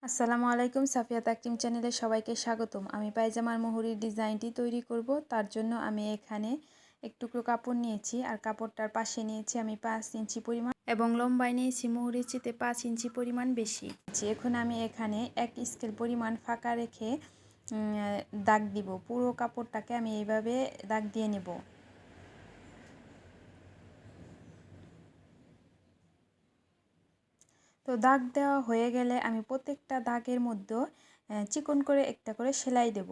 আসসালামু আলাইকুম, সাফিয়া তাকটিম চ্যানেলে সবাইকে স্বাগতম। আমি পায়জামার মুহুরির ডিজাইনটি তৈরি করব। তার জন্য আমি এখানে এক টুকরো কাপড় নিয়েছি আর কাপড়টার পাশে নিয়েছি আমি 5 ইঞ্চি পরিমাণ এবং লম্বায় নিয়েছি মুহুরির চেয়ে 5 ইঞ্চি পরিমাণ বেশি। এখন আমি এখানে 1 স্কেল পরিমাণ ফাঁকা রেখে দাগ দিব। পুরো কাপড়টাকে আমি এইভাবে দাগ দিয়ে নেব। তো দাগ দেওয়া হয়ে গেলে আমি প্রত্যেকটা দাগের মধ্যে চিকন করে একটা করে সেলাই দেব।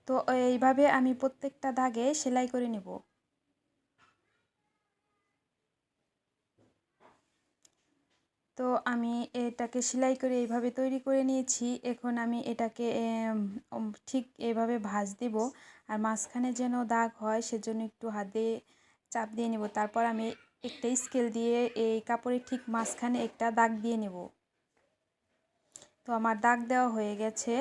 তো এইভাবে আমি প্রত্যেকটা দাগে সেলাই করে নেব। তো আমি এটাকে সেলাই করে এইভাবে তৈরি করে নিয়েছি। এখন আমি এটাকে ঠিক এইভাবে ভাঁজ দিব। আর মাঝখানে যেন দাগ হয় সেজন্য একটু হাত দিয়ে চাপ দিয়ে নেব। তারপর আমি একটা স্কেল দিয়ে এই কাপড়ের ঠিক মাঝখানে একটা দাগ দিয়ে নেব। তো আমার দাগ দেওয়া হয়ে গেছে।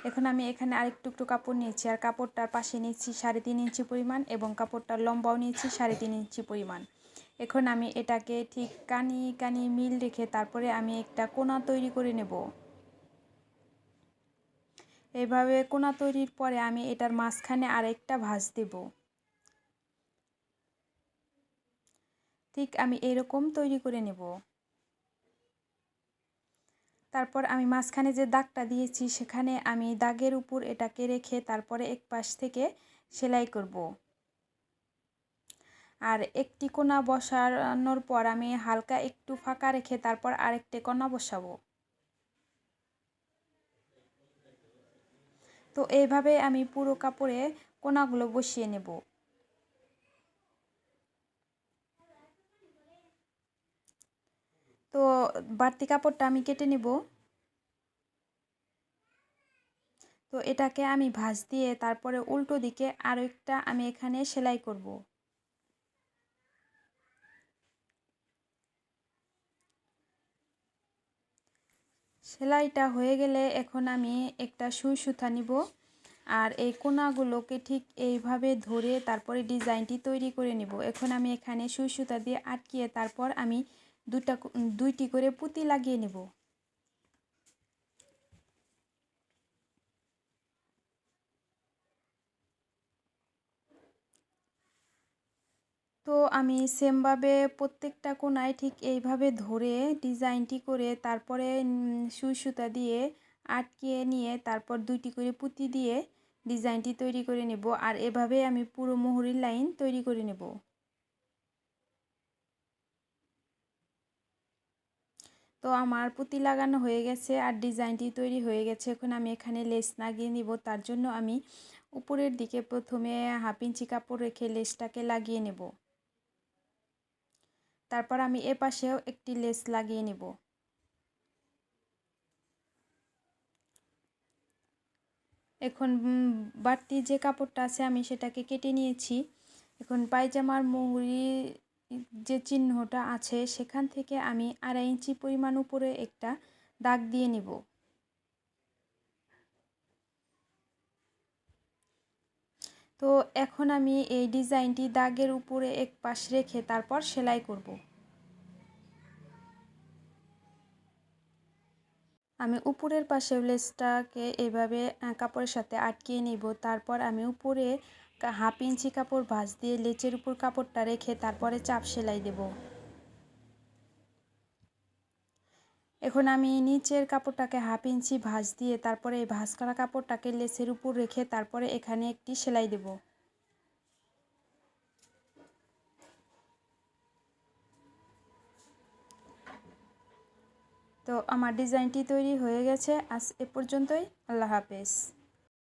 এখন আমি এখানে আরেকটু একটু কাপড় নিয়েছি আর কাপড়টার পাশে নিয়েছি 3.5 ইঞ্চি পরিমাণ এবং কাপড়টার লম্বাও নিয়েছি 3.5 ইঞ্চি পরিমাণ। এখন আমি এটাকে ঠিক কানি কানি মিল রেখে তারপরে আমি একটা কোনা তৈরি করে নেব। এইভাবে কোনা তৈরির পরে আমি এটার মাঝখানে আরেকটা ভাঁজ দেব। ঠিক আমি এরকম তৈরি করে নেব। তারপর আমি মাঝখানে যে দাগটা দিয়েছি সেখানে আমি দাগের উপর এটাকে রেখে তারপরে এক পাশ থেকে সেলাই করব। আর একটি কোনা বসানোর পর আমি হালকা একটু ফাঁকা রেখে তারপর আরেকটি কোনা বসাবো। তো এইভাবে আমি পুরো কাপড়ে কোনাগুলো বসিয়ে নেব। তো বাড়তি কাপড়টা আমি কেটে নেব। তো এটাকে আমি ভাঁজ দিয়ে তারপরে উল্টো দিকে আরও একটা আমি এখানে সেলাই করব। সেলাইটা হয়ে গেলে এখন আমি একটা সুই সুতা নিব আর এই কোনাগুলোকে ঠিক এইভাবে ধরে তারপরে ডিজাইনটি তৈরি করে নিব। এখন আমি এখানে সুই সুতা দিয়ে আটকিয়ে তারপর আমি দুইটি করে পুঁতি লাগিয়ে নেব। তো আমি সেমভাবে প্রত্যেকটা কোনায় ঠিক এইভাবে ধরে ডিজাইনটি করে তারপরে সুই সুতা দিয়ে আটকিয়ে নিয়ে তারপর দুইটি করে পুঁতি দিয়ে ডিজাইনটি তৈরি করে নেব। আর এভাবে আমি পুরো মুহুরির লাইন তৈরি করে নেব। তো আমার পুঁতি লাগানো হয়ে গেছে আর ডিজাইনটি তৈরি হয়ে গেছে। এখন আমি এখানে লেস লাগিয়ে নিব। তার জন্য আমি উপরের দিকে প্রথমে 1/2 ইঞ্চি কাপড় রেখে লেসটাকে লাগিয়ে নেব। তারপর আমি এপাশেও একটি লেস লাগিয়ে নেব। এখন বাড়তি যে কাপড়টা আছে আমি সেটাকে কেটে নিয়েছি। এখন পায়জামার মুহুরি যে চিহ্নটা আছে সেখান থেকে আমি 2.5 ইঞ্চি পরিমাণ উপরে একটা দাগ দিয়ে নিব। তো এখন আমি এই ডিজাইনটি দাগের উপরে এক পাশ রেখে তারপর সেলাই করব। আমি উপরের পাশে লেসটাকে এভাবে কাপড়ের সাথে আটকিয়ে নিব। তারপর আমি উপরে 1/2 ইঞ্চি কাপড় ভাঁজ দিয়ে লেচের উপর কাপড়টা রেখে তারপরে চাপ সেলাই দেব। এখন আমি নিচের কাপড়টাকে 1/2 ইঞ্চি ভাঁজ দিয়ে তারপরে এই ভাঁজ করা কাপড়টাকে লেসের উপর রেখে তারপরে এখানে একটি সেলাই দেব। তো আমার ডিজাইনটি তৈরি হয়ে গেছে। আজ এ পর্যন্তই। আল্লাহ হাফেজ।